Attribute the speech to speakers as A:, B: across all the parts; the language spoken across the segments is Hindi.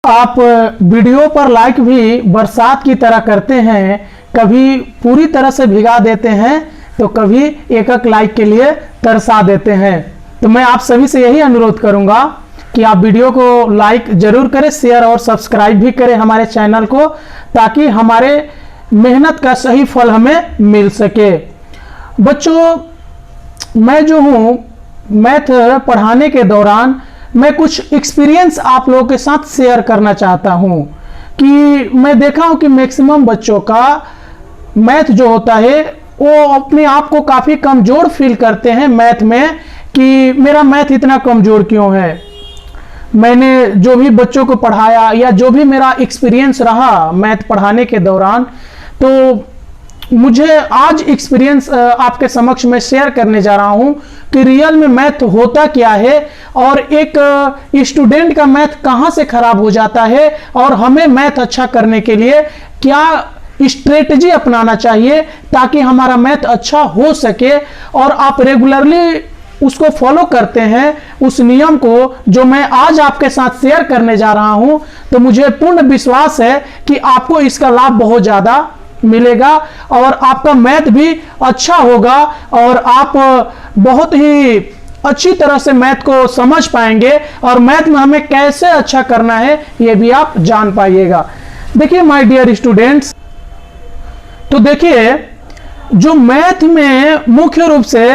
A: आप वीडियो पर लाइक भी बरसात की तरह करते हैं, कभी पूरी तरह से भिगा देते हैं तो कभी एक एक लाइक के लिए तरसा देते हैं। तो मैं आप सभी से यही अनुरोध करूंगा कि आप वीडियो को लाइक जरूर करें, शेयर और सब्सक्राइब भी करें हमारे चैनल को, ताकि हमारे मेहनत का सही फल हमें मिल सके। बच्चों, मैं जो हूँ मैथ पढ़ाने के दौरान मैं कुछ एक्सपीरियंस आप लोगों के साथ शेयर करना चाहता हूँ कि मैं देखा हूँ कि मैक्सिमम बच्चों का मैथ जो होता है वो अपने आप को काफ़ी कमज़ोर फील करते हैं मैथ में, कि मेरा मैथ इतना कमज़ोर क्यों है। मैंने जो भी बच्चों को पढ़ाया या जो भी मेरा एक्सपीरियंस रहा मैथ पढ़ाने के दौरान, तो मुझे आज एक्सपीरियंस आपके समक्ष में शेयर करने जा रहा हूं कि रियल में मैथ होता क्या है और एक स्टूडेंट का मैथ कहां से खराब हो जाता है और हमें मैथ अच्छा करने के लिए क्या स्ट्रेटजी अपनाना चाहिए ताकि हमारा मैथ अच्छा हो सके और आप रेगुलरली उसको फॉलो करते हैं, उस नियम को जो मैं आज आपके साथ शेयर करने जा रहा हूं, तो मुझे पूर्ण विश्वास है कि आपको इसका लाभ बहुत ज़्यादा मिलेगा और आपका मैथ भी अच्छा होगा और आप बहुत ही अच्छी तरह से मैथ को समझ पाएंगे और मैथ में हमें कैसे अच्छा करना है ये भी आप जान पाइएगा। देखिए माय डियर स्टूडेंट्स, तो देखिए जो मैथ में मुख्य रूप से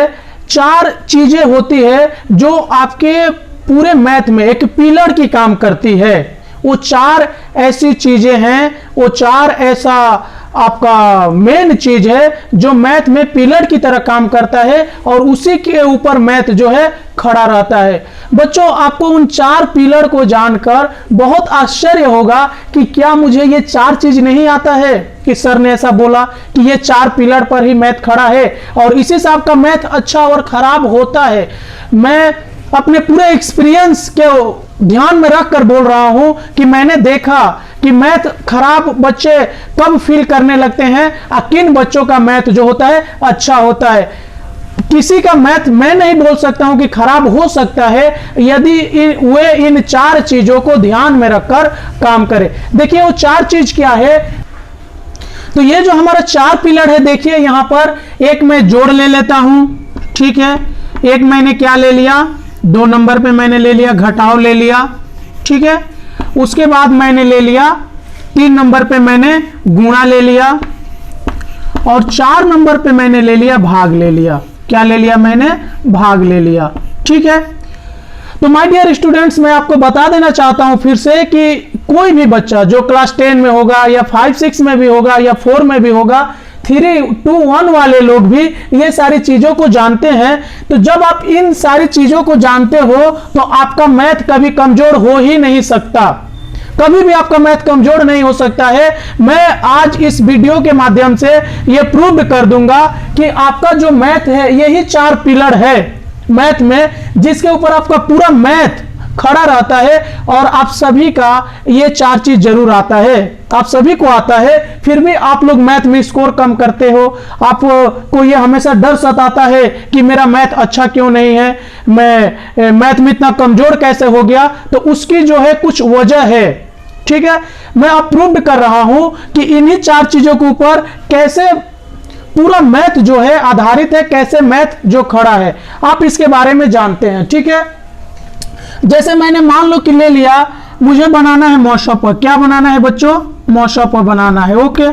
A: 4 चीजें होती है जो आपके पूरे मैथ में एक पिलर की काम करती है। वो 4 ऐसी चीजें हैं, वो 4 ऐसा आपका मेन चीज है जो मैथ में पिलर की तरह काम करता है और उसी के ऊपर मैथ जो है खड़ा रहता है। बच्चों, आपको उन 4 पिलर को जानकर बहुत आश्चर्य होगा कि क्या मुझे ये 4 चीज नहीं आता है कि सर ने ऐसा बोला कि ये 4 पिलर पर ही मैथ खड़ा है और इसी से आपका मैथ अच्छा और खराब होता है। मैं अपने पूरे एक्सपीरियंस के ध्यान में रख कर बोल रहा हूं कि मैंने देखा कि मैथ खराब बच्चे कब फील करने लगते हैं और किन बच्चों का मैथ जो होता है अच्छा होता है। किसी का मैथ मैं नहीं बोल सकता हूं कि खराब हो सकता है यदि वे इन 4 चीजों को ध्यान में रखकर काम करें। देखिए वो 4 चीज क्या है, तो ये जो हमारा 4 पिलर है, देखिए यहां पर एक मैं जोड़ ले लेता हूं, ठीक है। एक मैंने क्या ले लिया, 2 नंबर पे मैंने ले लिया घटाव ले लिया, ठीक है। उसके बाद मैंने ले लिया 3 नंबर पे मैंने गुणा ले लिया और 4 नंबर पे मैंने ले लिया भाग ले लिया। क्या ले लिया मैंने, भाग ले लिया, ठीक है। तो माय डियर स्टूडेंट्स, मैं आपको बता देना चाहता हूं फिर से कि कोई भी बच्चा जो क्लास 10 में होगा या 5-6 में भी होगा या 4 में भी होगा, 3-2-1 वाले लोग भी ये सारी चीजों को जानते हैं। तो जब आप इन सारी चीजों को जानते हो तो आपका मैथ कभी कमजोर हो ही नहीं सकता, कभी भी आपका मैथ कमजोर नहीं हो सकता है। मैं आज इस वीडियो के माध्यम से ये प्रूव कर दूंगा कि आपका जो मैथ है यही 4 पिलर है मैथ में, जिसके ऊपर आपका पूरा मैथ खड़ा रहता है और आप सभी का ये 4 चीज जरूर आता है, आप सभी को आता है, फिर भी आप लोग मैथ में स्कोर कम करते हो। आपको ये हमेशा डर सताता है कि मेरा मैथ अच्छा क्यों नहीं है, मैं मैथ में इतना कमजोर कैसे हो गया। तो उसकी जो है कुछ वजह है, ठीक है। मैं अब प्रूव कर रहा हूं कि इन्हीं 4 चीजों के ऊपर कैसे पूरा मैथ जो है आधारित है, कैसे मैथ जो खड़ा है, आप इसके बारे में जानते हैं, ठीक है। जैसे मैंने मान लो कि ले लिया, मुझे बनाना है मौशा। क्या बनाना है बच्चों, मौशा बनाना है, ओके।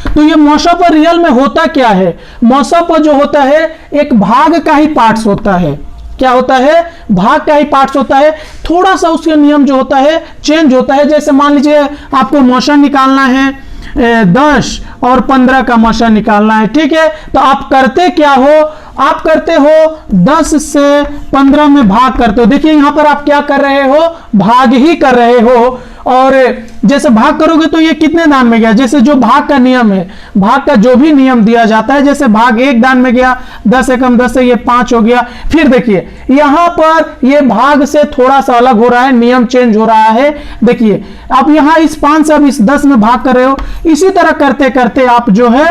A: तो ये मौशा रियल में होता क्या है, मौशा जो होता है एक भाग का ही पार्ट्स होता है। क्या होता है, भाग का ही पार्ट्स होता है। थोड़ा सा उसके नियम जो होता है चेंज होता है। जैसे मान लीजिए आपको मौशा निकालना है 10 और 15 का मौशा निकालना है, ठीक है। तो आप करते क्या हो, आप करते हो 10 से 15 में भाग करते हो। देखिए यहां पर आप क्या कर रहे हो, भाग ही कर रहे हो। और जैसे भाग करोगे तो ये कितने दान में गया, जैसे जो भाग का नियम है, भाग का जो भी नियम दिया जाता है, जैसे भाग 1 दान में गया, 10 से कम 10 से ये 5 हो गया। फिर देखिए यहां पर ये भाग से थोड़ा सा अलग हो रहा है, नियम चेंज हो रहा है। देखिए आप यहां इस 5 से अब इस 10 में भाग कर रहे हो। इसी तरह करते करते आप जो है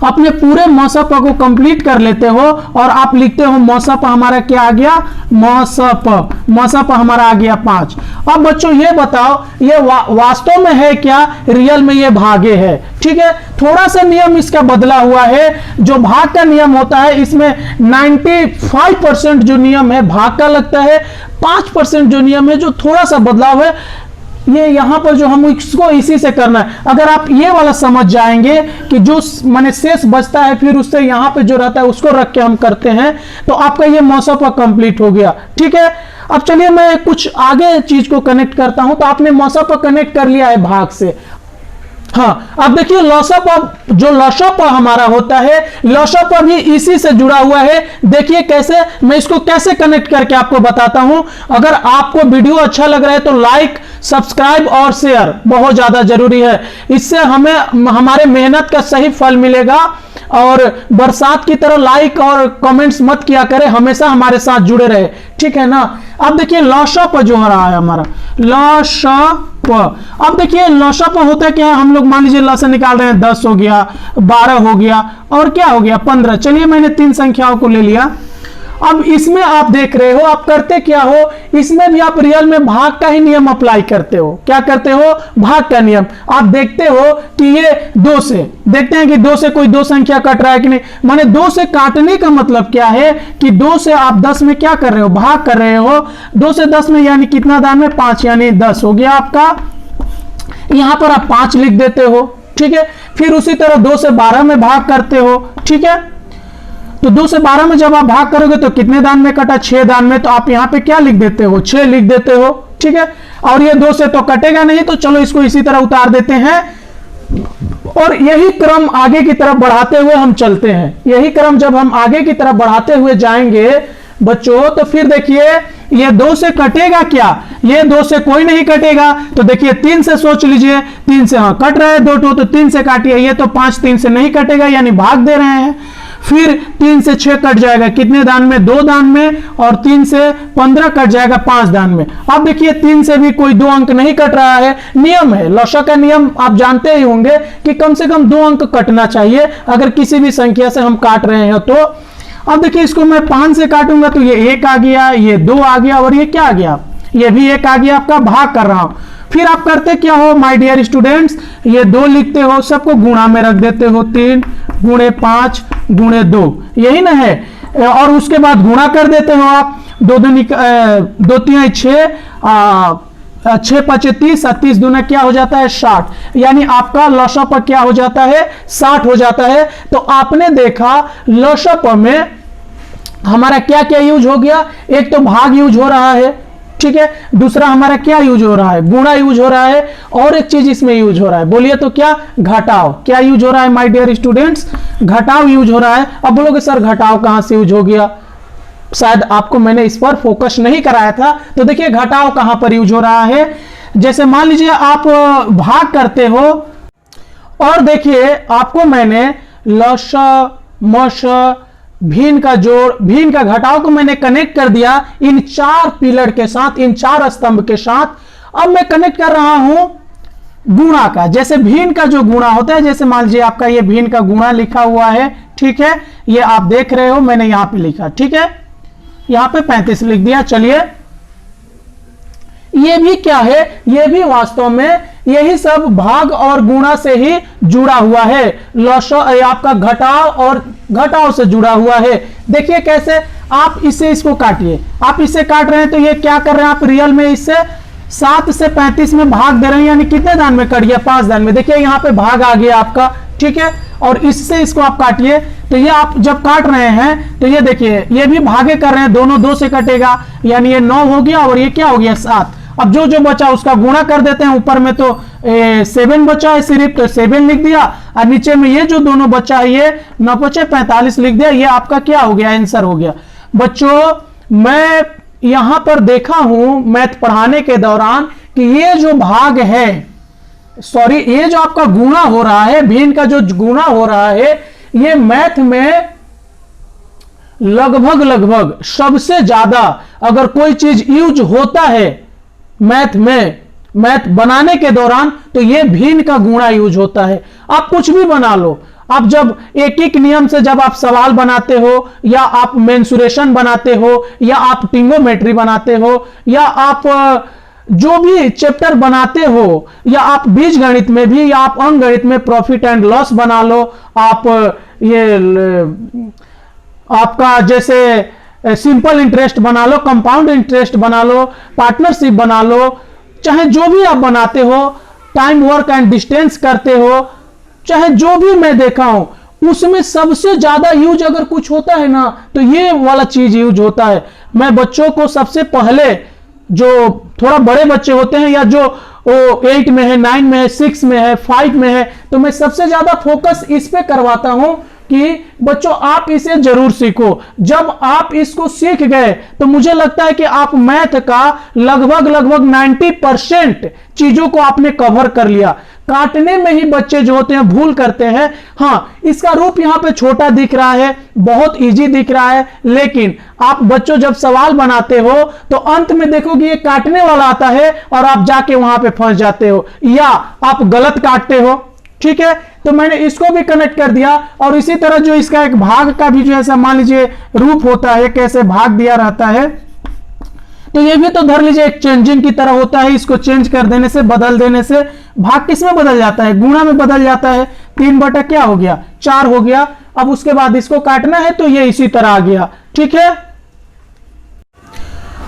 A: अपने पूरे मौसप को कंप्लीट कर लेते हो और आप लिखते हो मौसप हमारा क्या आ गया, मौसप हमारा आ गया 5। अब बच्चों ये बताओ ये वास्तव में है क्या, रियल में ये भागे है। ठीक है, थोड़ा सा नियम इसका बदला हुआ है। जो भाग का नियम होता है इसमें 95% जो नियम है भाग का लगता है, 5% जो नियम है जो थोड़ा सा बदलाव है ये यहां पर जो हम इसको इसी से करना है। अगर आप ये वाला समझ जाएंगे कि जो माने शेष बचता है फिर उससे यहां पे जो रहता है उसको रख के हम करते हैं तो आपका ये मौसप कंप्लीट हो गया। ठीक है, अब चलिए मैं कुछ आगे चीज को कनेक्ट करता हूं। तो आपने मौसप कनेक्ट कर लिया है भाग से। हाँ, अब देखिए लॉसअप, जो लॉसअप हमारा होता है लॉसअप भी इसी से जुड़ा हुआ है। देखिए कैसे, मैं इसको कैसे कनेक्ट करके आपको बताता हूं। अगर आपको वीडियो अच्छा लग रहा है तो लाइक, सब्सक्राइब और शेयर बहुत ज्यादा जरूरी है। इससे हमें हमारे मेहनत का सही फल मिलेगा। और बरसात की तरह लाइक और कमेंट्स मत किया करें, हमेशा हमारे साथ जुड़े रहे। ठीक है ना। अब देखिए लॉसअप जो हो रहा है हमारा लॉसअप। अब देखिए लॉसअप होता है क्या, हम लोग मान लीजिए ल से निकाल रहे हैं 10 हो गया, 12 हो गया और क्या हो गया 15। चलिए मैंने 3 संख्याओं को ले लिया। अब इसमें आप देख रहे हो आप करते क्या हो, इसमें भी आप रियल में भाग का ही नियम अप्लाई करते हो। क्या करते हो, भाग का नियम। आप देखते हो कि ये 2 से, देखते हैं कि 2 से कोई 2 संख्या कट रहा है कि नहीं। माने 2 से काटने का मतलब क्या है कि 2 से आप 10 में क्या कर रहे हो, भाग कर रहे हो। 2 से 10 में यानी कितना दान में 5, यानी 10 हो गया आपका। यहां पर आप 5 लिख देते हो। ठीक है, फिर उसी तरह 2 से 12 में भाग करते हो। ठीक है, तो 2 से 12 में जब आप भाग करोगे तो कितने दान में कटा, 6 दान में। तो आप यहां पे क्या लिख देते हो, 6 लिख देते हो। ठीक है, और ये 2 से तो कटेगा नहीं, तो चलो इसको इसी तरह उतार देते हैं। और यही क्रम आगे की तरफ बढ़ाते हुए हम चलते हैं। यही क्रम जब हम आगे की तरफ बढ़ाते हुए जाएंगे बच्चों तो फिर देखिए ये 2 से कटेगा क्या, ये 2 से कोई नहीं कटेगा। तो देखिए 3 से सोच लीजिए, 3 से हाँ कट रहा है 2 तो 3 से काटिए। ये तो 5 3 से नहीं कटेगा यानी भाग दे रहे हैं। फिर 3 से 6 कट जाएगा, कितने दान में, 2 दान में। और 3 से 15 कट जाएगा 5 दान में। अब देखिए 3 से भी कोई 2 अंक नहीं कट रहा है। नियम है, लॉसअप का नियम आप जानते ही होंगे कि कम से कम 2 अंक कटना चाहिए अगर किसी भी संख्या से हम काट रहे हैं तो। अब देखिए इसको मैं 5 से काटूंगा तो ये 1 आ गया, ये 2 आ गया और ये क्या आ गया, ये भी 1 आ गया। आपका भाग कर रहा हूं। फिर आप करते क्या हो माय डियर स्टूडेंट्स, ये 2 लिखते हो, सबको गुणा में रख देते हो। 3 गुणे 5 गुणे 2, यही ना है। और उसके बाद गुणा कर देते हो आप। 2 3 6, 6 5 30, 30 दूना क्या हो जाता है 60। यानी आपका लॉसअप क्या हो जाता है 60 हो जाता है। तो आपने देखा लॉसअप में हमारा क्या क्या यूज हो गया, एक तो भाग यूज हो रहा है। ठीक है, दूसरा हमारा क्या यूज हो रहा है, गुणा यूज हो रहा है। और एक चीज इसमें यूज हो रहा है, बोलिए तो क्या, घटाव। क्या यूज हो रहा है माय डियर स्टूडेंट्स, घटाव यूज हो रहा है। अब बोलोगे सर घटाव कहां से यूज हो गया, शायद आपको मैंने इस पर फोकस नहीं कराया था। तो देखिए घटाव कहां पर यूज हो रहा है। जैसे मान लीजिए आप भाग करते हो और देखिए आपको मैंने लस मस भिन्न का जोड़, भिन्न का घटाव को मैंने कनेक्ट कर दिया इन 4 पिलर के साथ, इन 4 स्तंभ के साथ। अब मैं कनेक्ट कर रहा हूं गुणा का। जैसे भिन्न का जो गुणा होता है, जैसे मान लीजिए आपका ये भिन्न का गुणा लिखा हुआ है। ठीक है, ये आप देख रहे हो मैंने यहां पे लिखा। ठीक है, यहां पे 35 लिख दिया। चलिए ये भी क्या है, ये भी वास्तव में यही सब भाग और गुणा से ही जुड़ा हुआ है। आपका घटाव और घटाव से जुड़ा हुआ है। देखिए कैसे, आप इससे इसको काटिए, आप इससे काट रहे हैं तो ये क्या कर रहे हैं आप रियल में इससे 7 से 35 में भाग दे रहे हैं। यानी कितने दान में कट गया, 5 दान में। देखिए यहां पे भाग आ गया आपका। ठीक है, और इससे इसको आप काटिए तो ये आप जब काट रहे हैं तो ये देखिए ये भी भागे कर रहे हैं, दोनों 2 से कटेगा यानी ये 9 हो गया और ये क्या हो गया 7। अब जो जो बचा उसका गुणा कर देते हैं। ऊपर में तो 7 बचा है सिर्फ, तो 7 लिख दिया। और नीचे में ये जो दोनों बचा है ये 9 बचे 45 लिख दिया। ये आपका क्या हो गया, आंसर हो गया। बच्चों मैं यहां पर देखा हूं मैथ पढ़ाने के दौरान कि ये जो भाग है, सॉरी ये जो आपका गुणा हो रहा है, भिन्न का जो गुणा हो रहा है, ये मैथ में लगभग सबसे ज्यादा अगर कोई चीज यूज होता है मैथ में, मैथ बनाने के दौरान, तो ये भिन्न का गुणा यूज होता है। आप कुछ भी बना लो, आप जब एक एक नियम से जब आप सवाल बनाते हो, या आप मेंसुरेशन बनाते हो, या आप टिंगोमेट्री बनाते हो, या आप जो भी चैप्टर बनाते हो, या आप बीज गणित में भी, या आप अंक गणित में प्रॉफिट एंड लॉस बना लो, आप ये आपका जैसे सिंपल इंटरेस्ट बना लो, कंपाउंड इंटरेस्ट बना लो, पार्टनरशिप बना लो, चाहे जो भी आप बनाते हो, टाइम वर्क एंड डिस्टेंस करते हो, चाहे जो भी मैं देखा हूं, उसमें सबसे ज्यादा यूज अगर कुछ होता है ना तो ये वाला चीज यूज होता है। मैं बच्चों को सबसे पहले, जो थोड़ा बड़े बच्चे होते हैं, या जो 8 में है, 9 में है, 6 में है, 5 में है, तो मैं सबसे ज्यादा फोकस इस पे करवाता हूं कि बच्चों आप इसे जरूर सीखो। जब आप इसको सीख गए तो मुझे लगता है कि आप मैथ का लगभग 90% चीजों को आपने कवर कर लिया। काटने में ही बच्चे जो होते हैं भूल करते हैं। हां, इसका रूप यहां पे छोटा दिख रहा है, बहुत इजी दिख रहा है, लेकिन आप बच्चों जब सवाल बनाते हो तो अंत में देखोगे ये काटने वाला आता है और आप जाके वहां पे फंस जाते हो, या आप गलत काटते हो। ठीक है, तो मैंने इसको भी कनेक्ट कर दिया। और इसी तरह जो इसका एक भाग का भी जो ऐसा मान लीजिए रूप होता है, कैसे भाग दिया रहता है, तो ये भी तो धर लीजिए एक चेंजिंग की तरह होता है। इसको चेंज कर देने से, बदल देने से भाग किस में बदल जाता है? गुणा में बदल जाता है। 3 बटा क्या हो गया? 4 हो गया। अब उसके बाद इसको काटना है तो ये इसी तरह आ गया। ठीक है,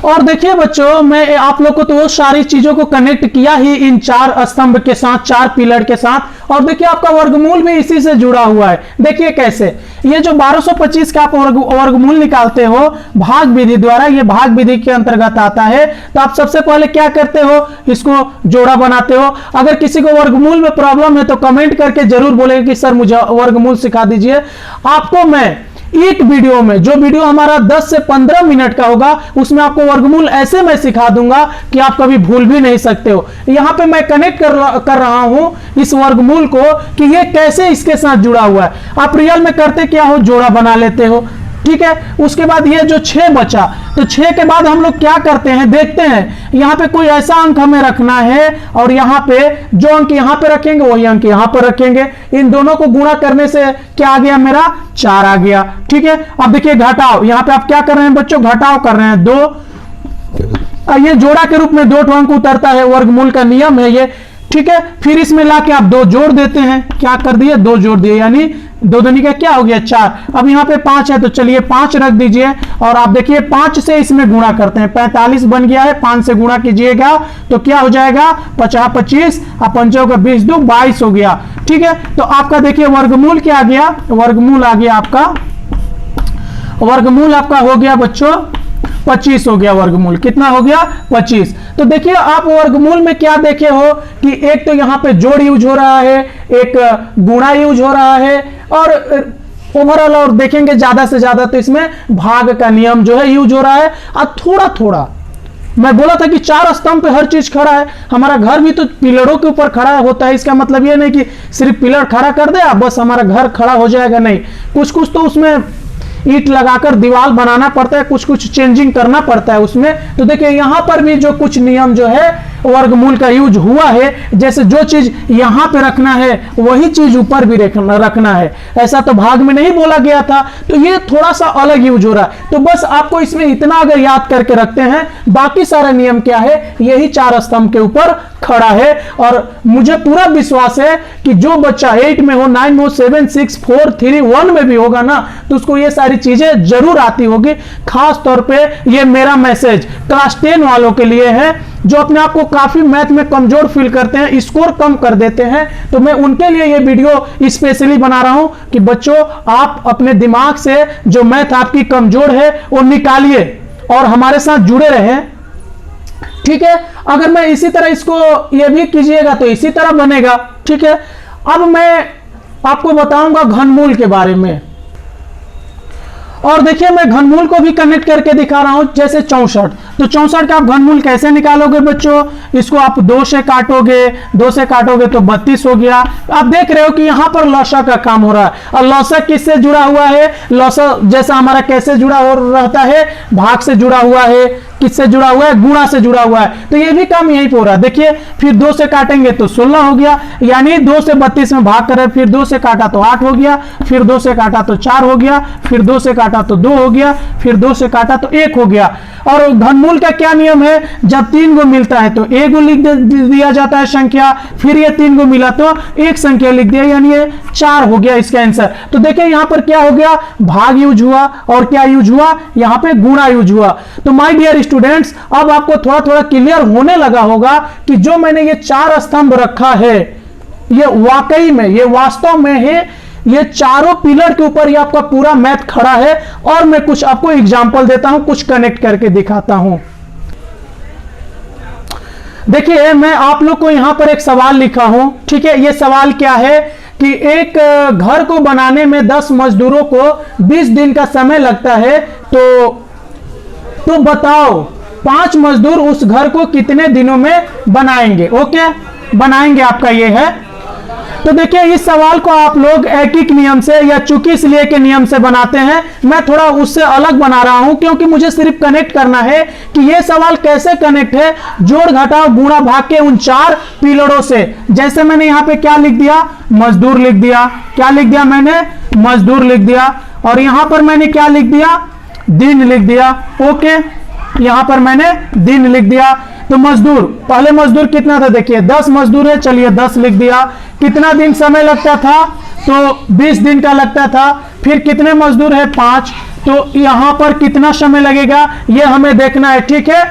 A: और देखिए बच्चों, मैं आप लोग को तो वो सारी चीजों को कनेक्ट किया ही इन 4 स्तंभ के साथ, 4 पिलर के साथ। और देखिए आपका वर्गमूल भी इसी से जुड़ा हुआ है। देखिए कैसे, ये जो 1225 का आप वर्गमूल निकालते हो भाग विधि द्वारा, ये भाग विधि के अंतर्गत आता है। तो आप सबसे पहले क्या करते हो? इसको जोड़ा बनाते हो। अगर किसी को वर्गमूल में प्रॉब्लम है तो कमेंट करके जरूर बोलेगा कि सर मुझे वर्गमूल सिखा दीजिए। आपको मैं एक वीडियो में, जो वीडियो हमारा 10 से 15 मिनट का होगा, उसमें आपको वर्गमूल ऐसे मैं सिखा दूंगा कि आप कभी भूल भी नहीं सकते हो। यहां पे मैं कनेक्ट कर रहा हूं इस वर्गमूल को कि ये कैसे इसके साथ जुड़ा हुआ है। आप रियल में करते क्या हो? जोड़ा बना लेते हो। ठीक है, उसके बाद ये जो 6 बचा, तो 6 के बाद हम लोग क्या करते हैं? देखते हैं यहां पे कोई ऐसा अंक हमें रखना है, और यहां पे जो अंक यहां पे रखेंगे वही अंक यहां पर रखेंगे। इन दोनों को गुणा करने से क्या आ गया? मेरा 4 आ गया। ठीक है, अब देखिए घटाओ, यहां पे आप क्या कर रहे हैं बच्चों? घटाओ कर रहे हैं। 2, ये जोड़ा के रूप में 2 अंक उतरता है, वर्गमूल का नियम है ये। ठीक है, फिर इसमें लाके आप 2 जोड़ देते हैं। क्या कर दिए? 2 जोड़ दिए, यानी 2 दूनी का क्या हो गया? 4। अब यहाँ पे 5 है तो चलिए 5 रख दीजिए, और आप देखिए 5 से इसमें गुणा करते हैं। 45 बन गया है, 5 से गुणा कीजिएगा तो क्या हो जाएगा? 50 25 और 5 का 20 2 22 हो गया। ठीक है, तो आपका देखिए वर्गमूल क्या आ गया? वर्गमूल आ गया आपका, वर्गमूल आपका हो गया बच्चों 25 हो गया। वर्गमूल कितना हो गया? 25। तो देखिए आप वर्गमूल में क्या देखे हो कि एक तो यहां पे जोड़ यूज हो रहा है, एक गुणा यूज हो रहा है, और ओवरऑल और देखेंगे ज्यादा से ज्यादा तो इसमें भाग का नियम जो है यूज हो रहा है। और थोड़ा थोड़ा मैं बोला था कि 4 स्तंभ पे हर चीज खड़ा है। हमारा घर भी तो पिलरों के ऊपर खड़ा होता है। इसका मतलब ये नहीं कि सिर्फ पिलर खड़ा कर दे आप बस हमारा घर खड़ा हो जाएगा, नहीं। कुछ कुछ तो उसमें ईंट लगाकर दीवार बनाना पड़ता है, कुछ कुछ चेंजिंग करना पड़ता है उसमें। तो देखिए यहां पर भी जो कुछ नियम जो है वर्गमूल का यूज हुआ है। जैसे जो चीज यहां पे रखना है वही चीज ऊपर भी रखना है, ऐसा तो भाग में नहीं बोला गया था। तो ये थोड़ा सा अलग यूज हो रहा है। तो बस आपको इसमें इतना अगर याद करके रखते हैं, बाकी सारा नियम क्या है? यही 4 स्तंभ के ऊपर खड़ा है। और मुझे पूरा विश्वास है कि जो बच्चा 8 में हो, 9 में हो, 7 6 4 3 1 में भी होगा ना, तो उसको ये सारी चीजें जरूर आती होगी। खास तौर पे ये मेरा मैसेज क्लास 10 वालों के लिए है, जो अपने आप को काफी मैथ में कमजोर फील करते हैं, स्कोर कम कर देते हैं। तो मैं उनके लिए ये वीडियो स्पेशली बना रहा हूं कि बच्चों आप अपने दिमाग से जो मैथ आपकी कमजोर है वो निकालिए और हमारे साथ जुड़े रहें। ठीक है, अगर मैं इसी तरह इसको ये भी कीजिएगा तो इसी तरह बनेगा। ठीक है, अब मैं आपको बताऊंगा घनमूल के बारे में। और देखिए मैं घनमूल को भी कनेक्ट करके दिखा रहा हूं। जैसे 64, तो 64 का आप घनमूल कैसे निकालोगे बच्चों? इसको आप 2 से काटोगे, 2 से काटोगे तो 32 हो गया। आप देख रहे हो कि यहां पर लॉसक का काम हो रहा है। और लॉसक किससे जुड़ा हुआ है? लॉसक जैसा हमारा कैसे जुड़ा हो रहता है? भाग से जुड़ा हुआ है। किससे जुड़ा हुआ है? गुणा से जुड़ा हुआ है। तो ये भी काम यहीं पे हो रहा है। देखिए, फिर 2 से काटेंगे तो 16 हो गया, यानी 2 से 32 में भाग करें, फिर 2 से काटा तो 8 हो गया, फिर 2 से काटा तो 4 हो गया, फिर 2 से काटा तो 2 हो गया, फिर 2 से काटा तो 1 हो गया। और घनमूल का क्या नियम है? जब 3 को मिलता है तो 1 को लिख दिया जाता है संख्या, फिर ये 3 को मिला तो 1 संख्या लिख दिया, यानी ये 4 हो गया इसका आंसर। तो देखिए यहां पर क्या हो गया? भाग यूज हुआ और क्या यूज हुआ? यहां पे गुणा यूज हुआ। तो माय डियर स्टूडेंट्स, अब आपको थोड़ा थोड़ा क्लियर होने लगा होगा कि जो मैंने ये 4 स्तंभ रखा है, ये वाकई में, ये वास्तव में है, ये चारों पिलर के ऊपर ये आपका पूरा मैथ खड़ा है। और मैं कुछ आपको एग्जांपल देता हूं, कुछ कनेक्ट करके दिखाता हूं। देखिए, मैं आप लोग को यहां पर एक सवाल लिखा हूं, ठीक है? ये सवाल क्या है कि एक घर को बनाने में 10 मजदूरों को 20 दिन का समय लगता है, तो बताओ 5 मजदूर उस घर को कितने दिनों में बनाएंगे? ओके, बनाएंगे आपका ये है। तो देखिए, इस सवाल को आप लोग ऐकिक नियम से या चुकी-इसलिए के नियम से बनाते हैं। मैं थोड़ा उससे अलग बना रहा हूं, क्योंकि मुझे सिर्फ कनेक्ट करना है कि यह सवाल कैसे कनेक्ट है जोड़ घटाव गुणा भाग के उन 4 पिलरों से। जैसे मैंने यहां पे क्या लिख दिया? मजदूर लिख दिया। क्या लिख दिया मैंने? मजदूर लिख दिया। और यहां पर मैंने क्या लिख दिया? दिन लिख दिया। ओके, यहां पर मैंने दिन लिख दिया। तो मजदूर, पहले मजदूर कितना था? देखिए 10 मजदूर है, चलिए 10 लिख दिया। कितना दिन समय लगता था? तो 20 दिन का लगता था। फिर कितने मजदूर है? 5। तो यहां पर कितना समय लगेगा ये हमें देखना है, ठीक है?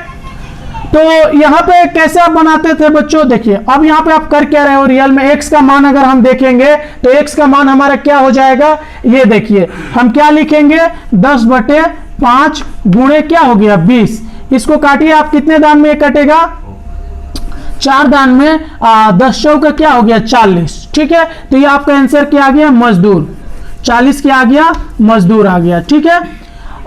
A: तो यहां पे कैसे आप बनाते थे बच्चों? देखिए, अब यहां पे आप कर क्या रहे हो? रियल में x का मान अगर हम देखेंगे तो x का मान हमारा क्या हो जाएगा? ये देखिए, हम क्या लिखेंगे? 10/5 गुणे क्या हो गया? 20। इसको काटिए आप, कितने दान में ये कटेगा? 4 दान में। 10 चौका क्या हो गया? 40। ठीक है, तो ये आपका आंसर क्या आ गया? मजदूर। 40 क्या आ गया? मजदूर आ गया। ठीक है,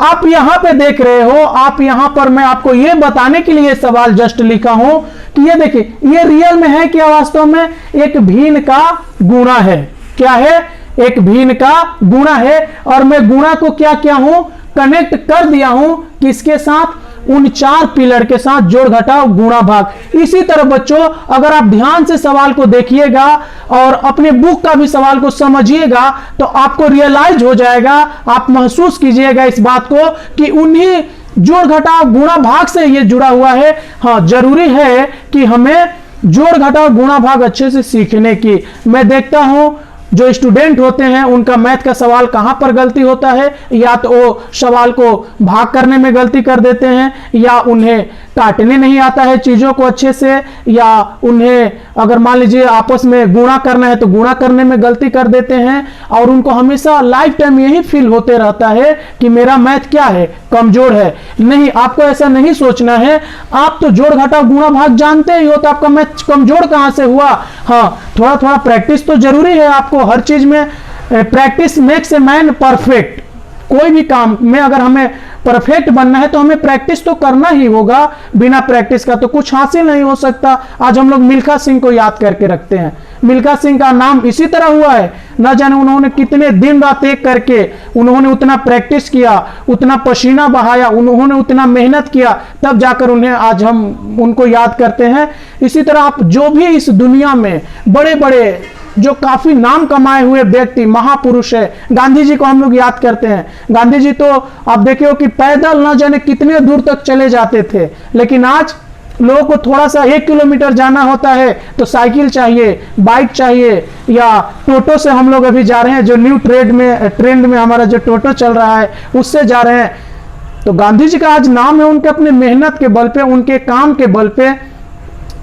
A: आप यहां पे देख रहे हो, आप यहां पर मैं आपको ये बताने के लिए सवाल जस्ट लिखा हूं कि ये देखिए, ये रियल में है क्या? वास्तव में एक भिन्न का गुणा है। क्या है? एक भिन्न का गुणा है। और मैं गुणा को क्या किया हूं? कनेक्ट कर दिया हूं किसके साथ? उन 4 पिलर के साथ, जोड़ घटाव गुणा भाग। इसी तरह बच्चों, अगर आप ध्यान से सवाल को देखिएगा और अपने बुक का भी सवाल को समझिएगा तो आपको रियलाइज हो जाएगा, आप महसूस कीजिएगा इस बात को कि उन्हीं जोड़ घटाव गुणा भाग से ये जुड़ा हुआ है। हाँ, जरूरी है कि हमें जोड़ घटाव गुणा भाग अच्छे से सीखने की। मैं देखता हूं जो स्टूडेंट होते हैं उनका मैथ का सवाल कहां पर गलती होता है, या तो वो सवाल को भाग करने में गलती कर देते हैं, या उन्हें काटने नहीं आता है चीजों को अच्छे से, या उन्हें अगर मान लीजिए आपस में गुणा करना है तो गुणा करने में गलती कर देते हैं। और उनको हमेशा लाइफ टाइम यही फील होते रहता है कि मेरा मैथ क्या है? कमजोर है। नहीं, आपको ऐसा नहीं सोचना है। आप तो जोड़ घटाव गुणा भाग जानते ही हो, तो आपका मैथ कमजोर कहां से हुआ? हाँ, थोड़ा थोड़ा प्रैक्टिस तो जरूरी है आपको हर चीज में। Practice makes a man perfect. कोई भी काम में अगर हमें परफेक्ट बनना है तो हमें प्रैक्टिस तो करना ही होगा। बिना प्रैक्टिस का तो कुछ हासिल नहीं हो सकता। आज हम लोग मिल्खा सिंह को याद करके रखते हैं। मिल्खा सिंह का नाम इसी तरह हुआ है। न जाने उन्होंने कितने दिन रात एक करके उन्होंने उतना प्रैक्टिस किया, उतना पसीना बहाया, उन्होंने उतना मेहनत किया, तब जाकर उन्हें आज हम उनको याद करते हैं। इसी तरह आप जो भी इस दुनिया में बड़े बड़े जो काफी नाम कमाए हुए व्यक्ति, महापुरुष है, गांधी जी को हम लोग याद करते हैं। गांधी जी तो आप देखे हो कि पैदल न जाने कितने दूर तक चले जाते थे, लेकिन आज लोगों को थोड़ा सा 1 किलोमीटर जाना होता है तो साइकिल चाहिए, बाइक चाहिए, या टोटो से हम लोग अभी जा रहे हैं, जो न्यू ट्रेंड में हमारा जो टोटो चल रहा है उससे जा रहे हैं। तो गांधी जी का आज नाम है उनके अपने मेहनत के बल पे, उनके काम के बल पे।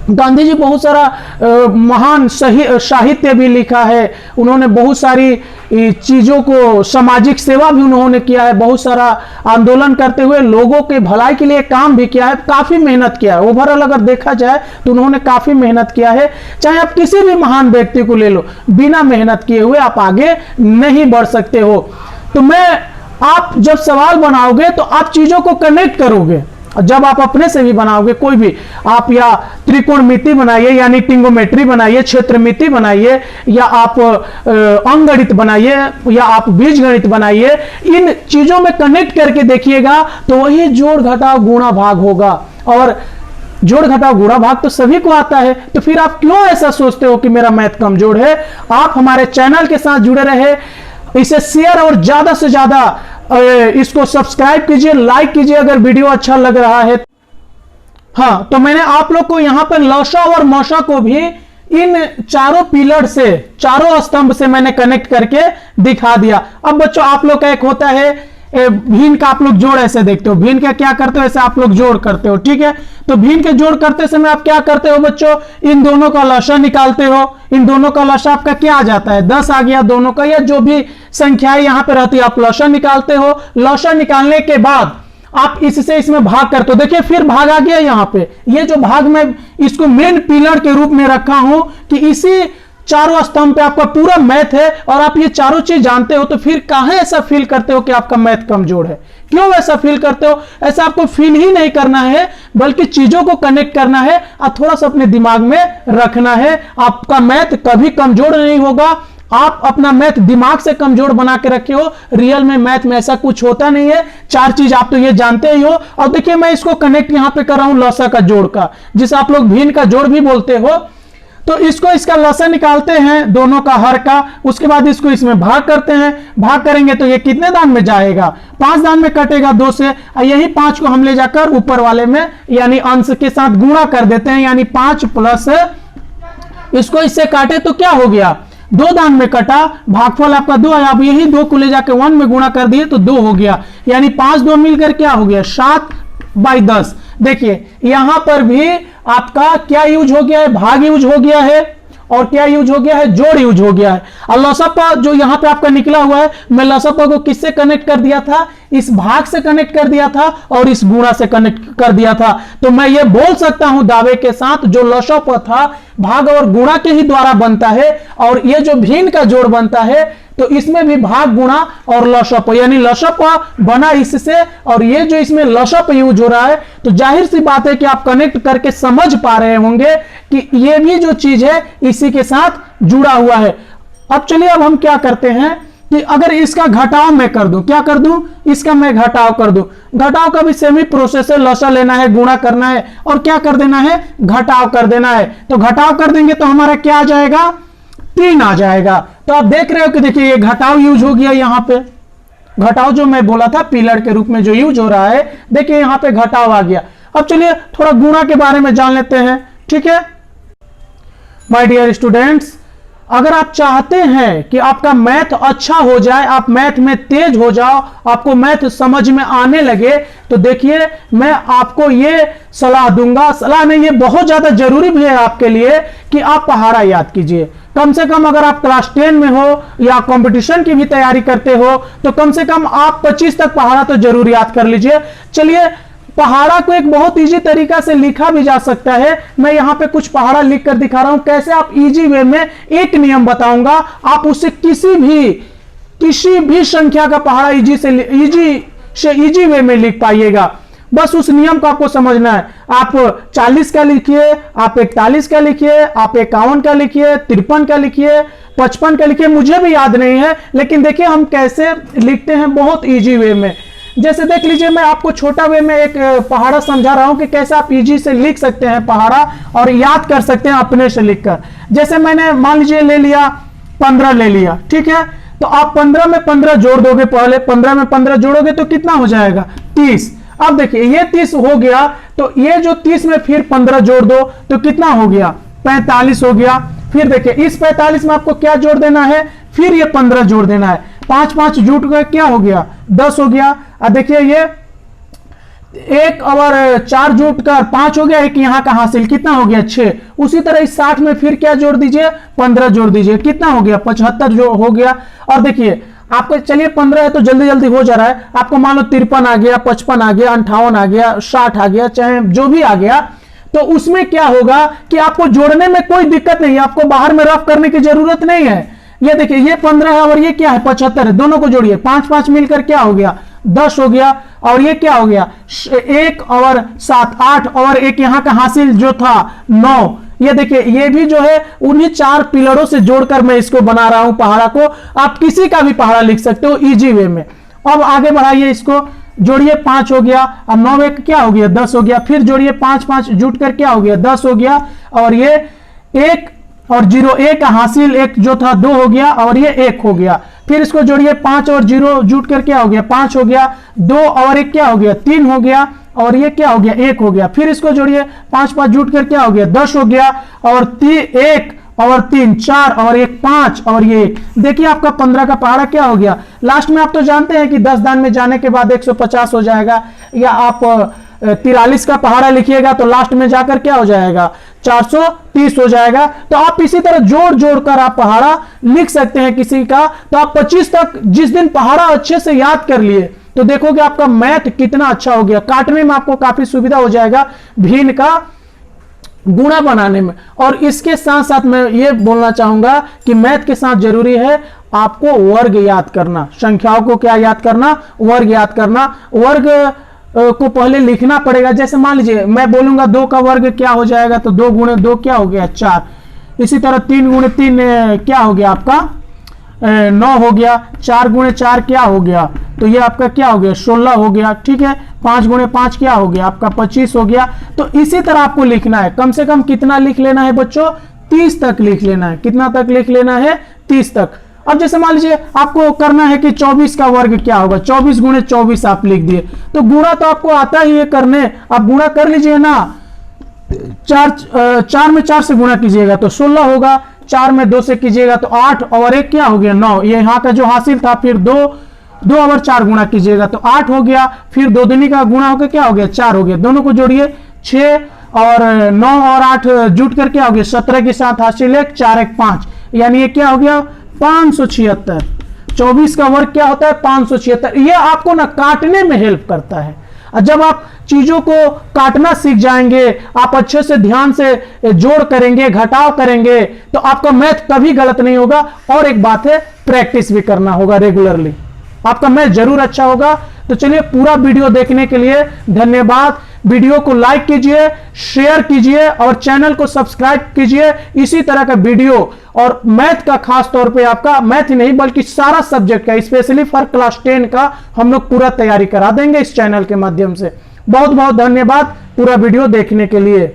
A: गांधी जी बहुत सारा महान साहित्य भी लिखा है, उन्होंने बहुत सारी चीजों को, सामाजिक सेवा भी उन्होंने किया है, बहुत सारा आंदोलन करते हुए लोगों के भलाई के लिए काम भी किया है, काफी मेहनत किया है। ओवरऑल अगर देखा जाए तो उन्होंने काफी मेहनत किया है। चाहे आप किसी भी महान व्यक्ति को ले लो, बिना मेहनत किए हुए आप आगे नहीं बढ़ सकते हो। तो आप जब सवाल बनाओगे तो आप चीजों को कनेक्ट करोगे। जब आप अपने से भी बनाओगे कोई भी, आप या त्रिकोणमिति बनाइए यानी टिंगोमेट्री बनाइए, क्षेत्रमिति बनाइए, या आप अंकगणित बनाइए, या आप बीजगणित बनाइए, इन चीजों में कनेक्ट करके देखिएगा तो वही जोड़ घटाव गुणा भाग होगा। और जोड़ घटाव गुणा भाग तो सभी को आता है, तो फिर आप क्यों ऐसा सोचते हो कि मेरा मैथ कमजोर है। आप हमारे चैनल के साथ जुड़े रहे, इसे शेयर और ज्यादा से ज्यादा इसको सब्सक्राइब कीजिए, लाइक कीजिए अगर वीडियो अच्छा लग रहा है। हाँ, तो मैंने आप लोग को यहां पर लौसा और मौसा को भी इन चारों पिलर से, चारों स्तंभ से मैंने कनेक्ट करके दिखा दिया। अब बच्चों आप लोग का एक होता है भिन्न का, आप लोग जोड़ ऐसे देखते हो, भिन्न का क्या करते हो, ऐसे आप लोग जोड़ करते हो, ठीक है। तो भिन्न के जोड़ करते समय आप क्या करते हो बच्चों, इन दोनों का लसा निकालते हो। इन दोनों का लसा आपका क्या आ जाता है, 10 आ गया दोनों का, या जो भी संख्याएं यहां पे रहती है आप लसा निकालते हो। लसा निकालने के बाद आप इससे इसमें भाग करते हो। देखिए फिर भाग आ गया यहाँ पे, ये जो भाग मैं इसको मेन पिलर के रूप में रखा हूं कि इसी चारों स्तंभ पे आपका पूरा मैथ है, और आप ये चारों चीज जानते हो, तो फिर कहां ऐसा फील करते हो कि आपका मैथ कमजोर है। क्यों ऐसा फील करते हो? ऐसा आपको फील ही नहीं करना है, बल्कि चीजों को कनेक्ट करना है और थोड़ा सा अपने दिमाग में रखना है। आपका मैथ कभी कमजोर नहीं होगा। आप अपना मैथ दिमाग से कमजोर बना के रखे हो, रियल में मैथ में ऐसा कुछ होता नहीं है। चार चीज आप तो ये जानते ही हो। और देखिए मैं इसको कनेक्ट यहां पे कर रहा हूं लसा का जोड़ का, जिसे आप लोग भिन्न का जोड़ भी बोलते हो। तो इसको, इसका लसा निकालते हैं दोनों का हर का, उसके बाद इसको इसमें भाग करते हैं। भाग करेंगे तो ये कितने दान में जाएगा, 5 दान में कटेगा 2 से। यही 5 को हम ले जाकर ऊपर वाले में यानी अंश के साथ गुणा कर देते हैं, यानी 5 प्लस इसको इससे काटे तो क्या हो गया, 2 दान में कटा, भागफल आपका 2 है। आप यही 2 को ले जाकर 1 में गुणा कर दिए तो 2 हो गया, यानी 5 2 मिलकर क्या हो गया 7/10। देखिए यहां पर भी आपका क्या यूज हो गया है, भाग यूज हो गया है, और क्या यूज हो गया है, जोड़ यूज हो गया है। और लसपा जो यहां पे आपका निकला हुआ है, मैं लसपा को किससे कनेक्ट कर दिया था, इस भाग से कनेक्ट कर दिया था और इस गुणा से कनेक्ट कर दिया था। तो मैं ये बोल सकता हूं दावे के साथ, जो लसपा था भाग और गुणा के ही द्वारा बनता है, और ये जो भिन्न का जोड़ बनता है तो इसमें भी भाग गुणा और लसप, यानी लसप बना इससे, और ये जो इसमें लसप यूज हो रहा है, तो जाहिर सी बात है कि आप कनेक्ट करके समझ पा रहे होंगे कि ये भी जो चीज है इसी के साथ जुड़ा हुआ है। अब चलिए अब हम क्या करते हैं कि अगर इसका घटाव मैं कर दूं, क्या कर दूं, इसका मैं घटाव कर दूं। घटाव का भी सेम ही प्रोसेस है, लसा लेना है, गुणा करना है और क्या कर देना है, घटाव कर देना है। तो घटाव कर देंगे तो हमारा क्या आ जाएगा, 3 आ जाएगा। तो आप देख रहे हो कि देखिए ये घटाव यूज हो गया, यहां पे घटाव जो मैं बोला था पिलर के रूप में जो यूज हो रहा है, देखिए यहां पे घटाव आ गया। अब चलिए थोड़ा गुणा के बारे में जान लेते हैं, ठीक है माय डियर स्टूडेंट्स। अगर आप चाहते हैं कि आपका मैथ अच्छा हो जाए, आप मैथ में तेज हो जाओ, आपको मैथ समझ में आने लगे, तो देखिए मैं आपको ये सलाह दूंगा, सलाह नहीं ये बहुत ज्यादा जरूरी भी है आपके लिए कि आप पहाड़ा याद कीजिए। कम से कम अगर आप क्लास 10 में हो या कंपटीशन की भी तैयारी करते हो, तो कम से कम आप 25 तक पहाड़ा तो जरूर याद कर लीजिए। चलिए पहाड़ा को एक बहुत इजी तरीका से लिखा भी जा सकता है। मैं यहां पे कुछ पहाड़ा लिख कर दिखा रहा हूं, कैसे आप इजी वे में, एक नियम बताऊंगा, आप उससे किसी भी संख्या का पहाड़ा इजी वे में लिख पाइएगा। बस उस नियम को आपको समझना है। आप 40 का लिखिए, आप 41 का लिखिए, आप 51 का लिखिए, 53 का लिखिए, 55 का लिखिए, मुझे भी याद नहीं है, लेकिन देखिए हम कैसे लिखते हैं बहुत इजी वे में। जैसे देख लीजिए मैं आपको छोटा वे में एक पहाड़ा समझा रहा हूं कि कैसे आप इजी से लिख सकते हैं पहाड़ा और याद कर सकते हैं अपने से लिखकर। जैसे मैंने मान लीजिए ले लिया 15 ले लिया, ठीक है, तो आप 15 में 15 जोड़ दोगे, पहले 15 में 15 जोड़ोगे तो कितना हो जाएगा 30। अब देखिए ये 30 हो गया, तो ये जो 30 में फिर 15 जोड़ दो तो कितना हो गया 45 हो गया। फिर देखिए इस 45 में आपको क्या जोड़ देना है, फिर ये 15 जोड़ देना है, 5 5 जुट गए, क्या हो गया 10 हो गया। अब देखिए ये 1 और 4 जुट कर 5 हो गया, एक यहां का हासिल कितना हो गया 6। उसी तरह इस 60 में फिर क्या जोड़ दीजिए 15 जोड़ दीजिए, कितना हो गया 75 जो हो गया। और देखिए आपको चलिए 15 है तो जल्दी जल्दी हो जा रहा है, आपको मान लो 53 आ गया, 55 आ गया, 58 आ गया, 60 आ गया, चाहे जो भी आ गया, तो उसमें क्या होगा कि आपको जोड़ने में कोई दिक्कत नहीं है, आपको बाहर में रफ करने की जरूरत नहीं है। ये देखिए ये 15 है और ये क्या है 75 है, दोनों को जोड़िए, 5 5 मिलकर क्या हो गया 10 हो गया, और ये क्या हो गया 1 और 7 8, और एक यहाँ का हासिल जो था 9। ये देखिए ये भी जो है उन्हीं 4 पिलरों से जोड़कर मैं इसको बना रहा हूं पहाड़ा को। आप किसी का भी पहाड़ा लिख सकते हो इजी वे में। अब आगे बढ़ाइए, इसको जोड़िए 5 हो गया, अब 9 एक क्या हो गया 10 हो गया, फिर जोड़िए 5 5 जुट कर क्या हो गया 10 हो गया, और ये 1 और 0 1 हासिल एक जो था 2 हो गया, और ये 1 हो गया। फिर इसको जोड़िए 5 और 0 जुट कर क्या हो गया 5 हो गया, 2 और 1 क्या हो गया 3 हो गया, और ये क्या हो गया 1 हो गया। फिर इसको जोड़िए 5 5 जुट कर क्या हो गया 10 हो गया, और 1 और 3 4 और 1 5 और ये 1। देखिए आपका 15 का पहाड़ा क्या हो गया। लास्ट में आप तो जानते हैं कि 10 दान में जाने के बाद 150 हो जाएगा, या आप 43 का पहाड़ा लिखिएगा तो लास्ट में जाकर क्या हो जाएगा 430 हो जाएगा। तो आप इसी तरह जोड़ जोड़ कर आप पहाड़ा लिख सकते हैं किसी का। तो आप 25 तक जिस दिन पहाड़ा अच्छे से याद कर लिए तो देखोगे आपका मैथ कितना अच्छा हो गया। काटने में आपको काफी सुविधा हो जाएगा, भिन्न का गुणा बनाने में। और इसके साथ साथ मैं ये बोलना चाहूंगा कि मैथ के साथ जरूरी है आपको वर्ग याद करना। संख्याओं को क्या याद करना, वर्ग याद करना। वर्ग को पहले लिखना पड़ेगा। जैसे मान लीजिए मैं बोलूंगा 2 का वर्ग क्या हो जाएगा, तो 2 गुणे 2 क्या हो गया 4। इसी तरह 3 गुणे 3 क्या हो गया आपका 9 हो गया। 4 गुणे 4 क्या हो गया, तो ये आपका क्या हो गया 16 हो गया। ठीक है, 5 गुणे 5 क्या हो गया आपका 25 हो गया। तो इसी तरह आपको लिखना है। कम से कम कितना लिख लेना है बच्चों 30 तक लिख लेना है। कितना तक लिख लेना है 30 तक। अब जैसे मान लीजिए आपको करना है कि 24 का वर्ग क्या होगा, 24 गुणे 24 आप लिख दिए, तो गुणा तो आपको आता ही है करने, आप गुणा कर लीजिए ना। 4 में 4 से गुणा कीजिएगा तो 16 होगा, 4 में 2 से कीजिएगा तो 8, और 1 क्या हो गया 9। ये यहाँ का जो हासिल था, फिर 2 और 4 गुणा कीजिएगा तो 8 हो गया। फिर 2 दूनी का गुणा होकर क्या हो गया 4 हो गया। दोनों को जोड़िए 6 और 9 और 8 जुट कर क्या हो गया 17 के साथ हासिल 1 4 1 5, यानी ये क्या हो गया 576। 24 का वर्ग क्या होता है 576। ये आपको ना काटने में हेल्प करता है। जब आप चीजों को काटना सीख जाएंगे, आप अच्छे से ध्यान से जोड़ करेंगे, घटाव करेंगे, तो आपका मैथ कभी गलत नहीं होगा। और एक बात है, प्रैक्टिस भी करना होगा रेगुलरली, आपका मैथ जरूर अच्छा होगा। तो चलिए, पूरा वीडियो देखने के लिए धन्यवाद। वीडियो को लाइक कीजिए, शेयर कीजिए और चैनल को सब्सक्राइब कीजिए। इसी तरह का वीडियो और मैथ का खास तौर पे, आपका मैथ ही नहीं बल्कि सारा सब्जेक्ट का, स्पेशली फॉर क्लास 10 का हम लोग पूरा तैयारी करा देंगे इस चैनल के माध्यम से। बहुत बहुत धन्यवाद पूरा वीडियो देखने के लिए।